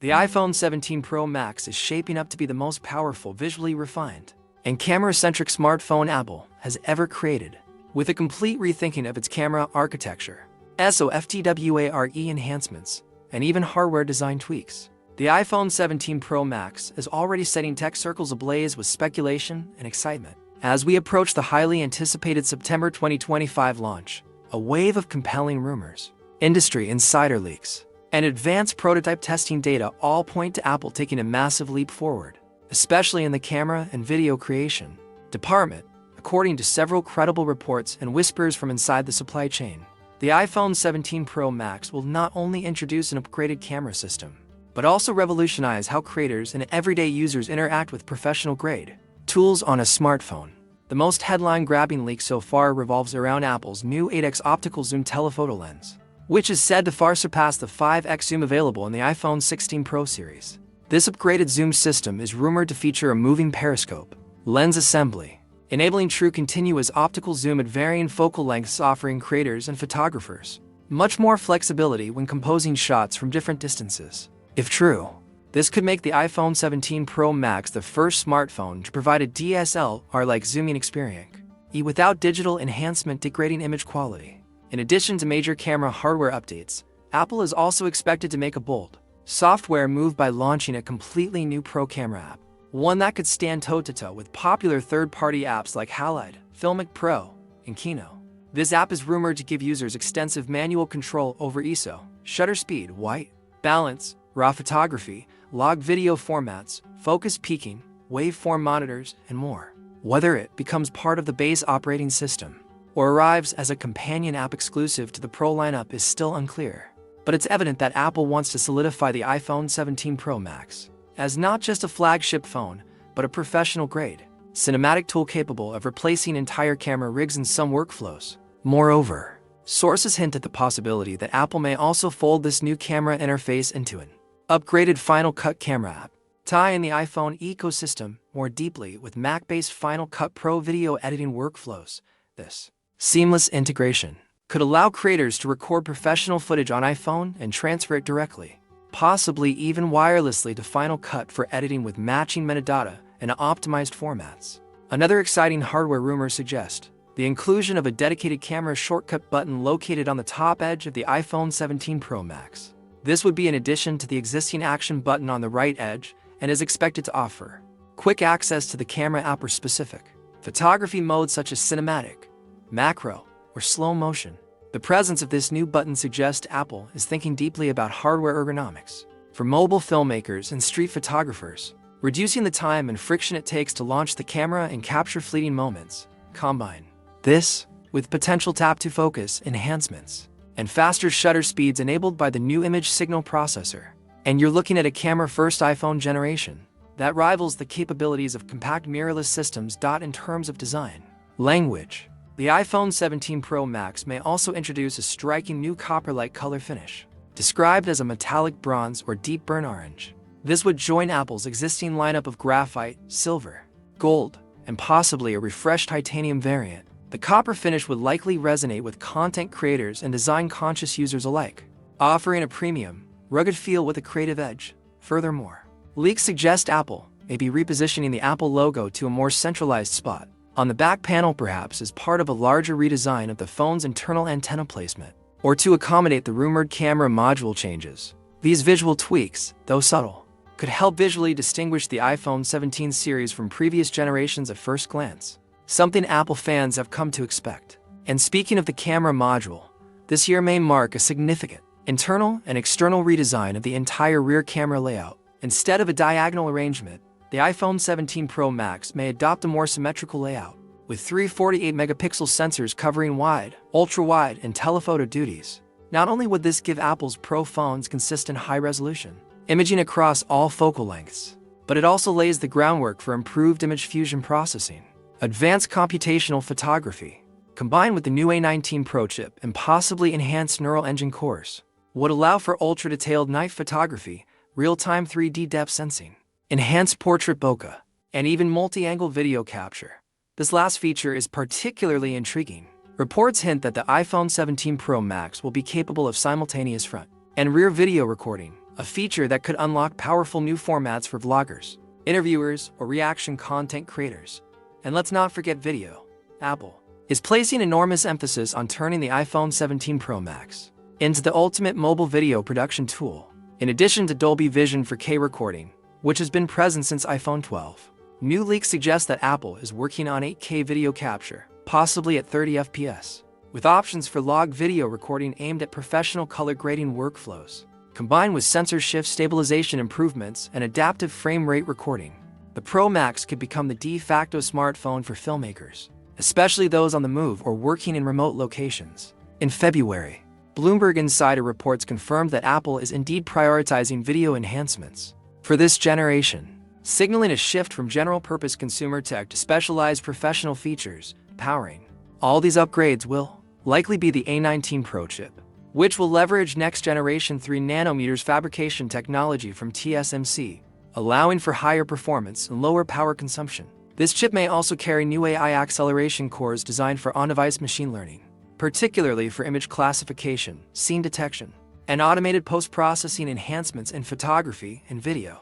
The iPhone 17 Pro Max is shaping up to be the most powerful, visually refined, and camera-centric smartphone Apple has ever created, with a complete rethinking of its camera architecture, software enhancements, and even hardware design tweaks. The iPhone 17 Pro Max is already setting tech circles ablaze with speculation and excitement. As we approach the highly anticipated September 2025 launch, a wave of compelling rumors, industry insider leaks, and advanced prototype testing data all point to Apple taking a massive leap forward, especially in the camera and video creation department, according to several credible reports and whispers from inside the supply chain. The iPhone 17 Pro Max will not only introduce an upgraded camera system, but also revolutionize how creators and everyday users interact with professional-grade tools on a smartphone. The most headline-grabbing leak so far revolves around Apple's new 8x optical zoom telephoto lens, which is said to far surpass the 5x zoom available in the iPhone 16 Pro series. This upgraded zoom system is rumored to feature a moving periscope lens assembly, enabling true continuous optical zoom at varying focal lengths, offering creators and photographers much more flexibility when composing shots from different distances. If true, this could make the iPhone 17 Pro Max the first smartphone to provide a DSLR-like zooming experience, without digital enhancement degrading image quality. In addition to major camera hardware updates, Apple is also expected to make a bold software move by launching a completely new Pro camera app, one that could stand toe-to-toe with popular third-party apps like Halide, Filmic Pro, and Kino. This app is rumored to give users extensive manual control over ISO, shutter speed, white balance, raw photography, log video formats, focus peaking, waveform monitors, and more. Whether it becomes part of the base operating system or arrives as a companion app exclusive to the Pro lineup is still unclear. But it's evident that Apple wants to solidify the iPhone 17 Pro Max as not just a flagship phone, but a professional-grade cinematic tool capable of replacing entire camera rigs in some workflows. Moreover, sources hint at the possibility that Apple may also fold this new camera interface into an upgraded Final Cut camera app, tie in the iPhone ecosystem more deeply with Mac-based Final Cut Pro video editing workflows. This seamless integration could allow creators to record professional footage on iPhone and transfer it directly, possibly even wirelessly, to Final Cut for editing with matching metadata and optimized formats. Another exciting hardware rumor suggests the inclusion of a dedicated camera shortcut button located on the top edge of the iPhone 17 Pro Max. This would be in addition to the existing action button on the right edge and is expected to offer quick access to the camera app or specific photography modes such as cinematic, macro, or slow motion. The presence of this new button suggests Apple is thinking deeply about hardware ergonomics for mobile filmmakers and street photographers, reducing the time and friction it takes to launch the camera and capture fleeting moments. Combine this with potential tap-to-focus enhancements and faster shutter speeds enabled by the new image signal processor, and you're looking at a camera-first iPhone generation that rivals the capabilities of compact mirrorless systems. In terms of design language, the iPhone 17 Pro Max may also introduce a striking new copper-like color finish, described as a metallic bronze or deep burnt orange. This would join Apple's existing lineup of graphite, silver, gold, and possibly a refreshed titanium variant. The copper finish would likely resonate with content creators and design-conscious users alike, offering a premium, rugged feel with a creative edge. Furthermore, leaks suggest Apple may be repositioning the Apple logo to a more centralized spot on the back panel, perhaps as part of a larger redesign of the phone's internal antenna placement, or to accommodate the rumored camera module changes. These visual tweaks, though subtle, could help visually distinguish the iPhone 17 series from previous generations at first glance, something Apple fans have come to expect. And speaking of the camera module, this year may mark a significant internal and external redesign of the entire rear camera layout. Instead of a diagonal arrangement, the iPhone 17 Pro Max may adopt a more symmetrical layout, with 3 48-megapixel sensors covering wide, ultra-wide, and telephoto duties. Not only would this give Apple's Pro phones consistent high-resolution imaging across all focal lengths, but it also lays the groundwork for improved image fusion processing, advanced computational photography, combined with the new A19 Pro chip and possibly enhanced neural engine cores, would allow for ultra-detailed night photography, real-time 3D depth sensing, enhanced portrait bokeh, and even multi-angle video capture. This last feature is particularly intriguing. Reports hint that the iPhone 17 Pro Max will be capable of simultaneous front and rear video recording, a feature that could unlock powerful new formats for vloggers, interviewers, or reaction content creators. And let's not forget video. Apple is placing enormous emphasis on turning the iPhone 17 Pro Max into the ultimate mobile video production tool. In addition to Dolby Vision 4K recording, which has been present since iPhone 12, new leaks suggest that Apple is working on 8K video capture, possibly at 30 FPS, with options for log video recording aimed at professional color grading workflows. Combined with sensor shift stabilization improvements and adaptive frame rate recording, the Pro Max could become the de facto smartphone for filmmakers, especially those on the move or working in remote locations. In February, Bloomberg Insider reports confirmed that Apple is indeed prioritizing video enhancements for this generation, signaling a shift from general-purpose consumer tech to specialized professional features. Powering all these upgrades will likely be the A19 Pro chip, which will leverage next-generation 3nm fabrication technology from TSMC, allowing for higher performance and lower power consumption. This chip may also carry new AI acceleration cores designed for on-device machine learning, particularly for image classification, scene detection, and automated post-processing enhancements in photography and video.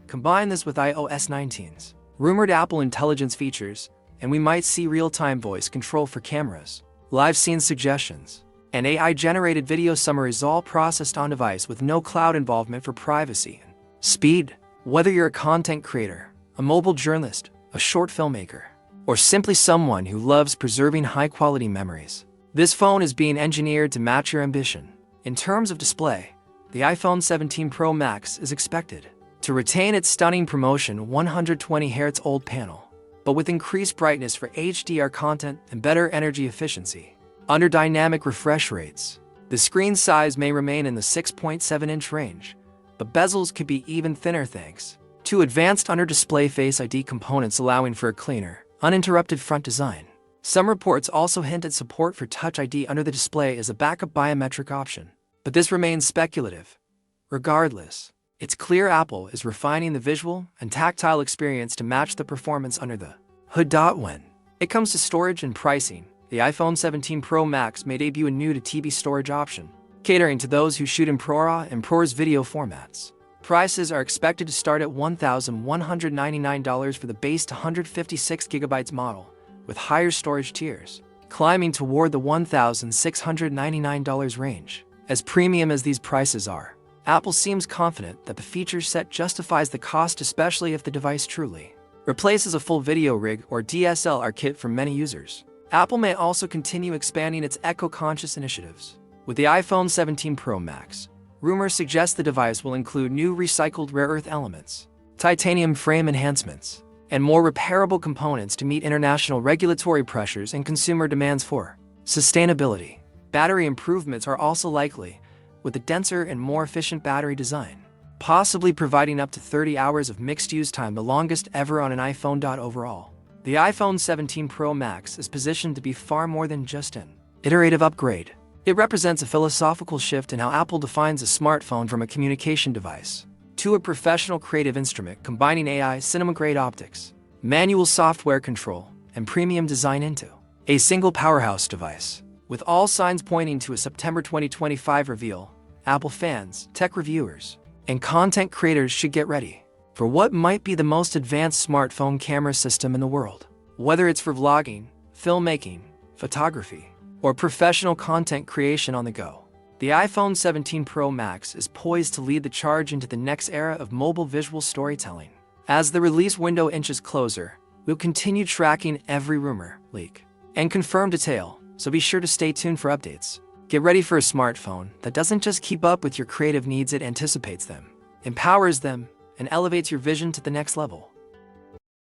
Combine this with iOS 19's rumored Apple Intelligence features, and we might see real-time voice control for cameras, live scene suggestions, and AI-generated video summaries, all processed on-device with no cloud involvement for privacy and speed. Whether you're a content creator, a mobile journalist, a short filmmaker, or simply someone who loves preserving high-quality memories, this phone is being engineered to match your ambition. In terms of display, the iPhone 17 Pro Max is expected to retain its stunning promotion 120Hz OLED panel, but with increased brightness for HDR content and better energy efficiency. Under dynamic refresh rates, the screen size may remain in the 6.7-inch range, but bezels could be even thinner thanks to advanced under-display Face ID components allowing for a cleaner, uninterrupted front design. Some reports also hint at support for Touch ID under the display as a backup biometric option, but this remains speculative. Regardless, it's clear Apple is refining the visual and tactile experience to match the performance under the hood. When it comes to storage and pricing, the iPhone 17 Pro Max may debut a new 2TB storage option, catering to those who shoot in ProRAW and ProRes video formats. Prices are expected to start at $1,199 for the base 156GB model, with higher storage tiers, climbing toward the $1,699 range. As premium as these prices are, Apple seems confident that the feature set justifies the cost, especially if the device truly replaces a full video rig or DSLR kit for many users. Apple may also continue expanding its eco-conscious initiatives. With the iPhone 17 Pro Max, rumors suggest the device will include new recycled rare earth elements, titanium frame enhancements, and more repairable components to meet international regulatory pressures and consumer demands for sustainability. Battery improvements are also likely, with a denser and more efficient battery design, possibly providing up to 30 hours of mixed use time, the longest ever on an iPhone. Overall, the iPhone 17 Pro Max is positioned to be far more than just an iterative upgrade. It represents a philosophical shift in how Apple defines a smartphone, from a communication device to a professional creative instrument, combining AI, cinema-grade optics, manual software control, and premium design into a single powerhouse device. With all signs pointing to a September 2025 reveal, Apple fans, tech reviewers, and content creators should get ready for what might be the most advanced smartphone camera system in the world. Whether it's for vlogging, filmmaking, photography, or professional content creation on the go, the iPhone 17 Pro Max is poised to lead the charge into the next era of mobile visual storytelling. As the release window inches closer, we'll continue tracking every rumor, leak, and confirmed detail, so be sure to stay tuned for updates. Get ready for a smartphone that doesn't just keep up with your creative needs, it anticipates them, empowers them, and elevates your vision to the next level.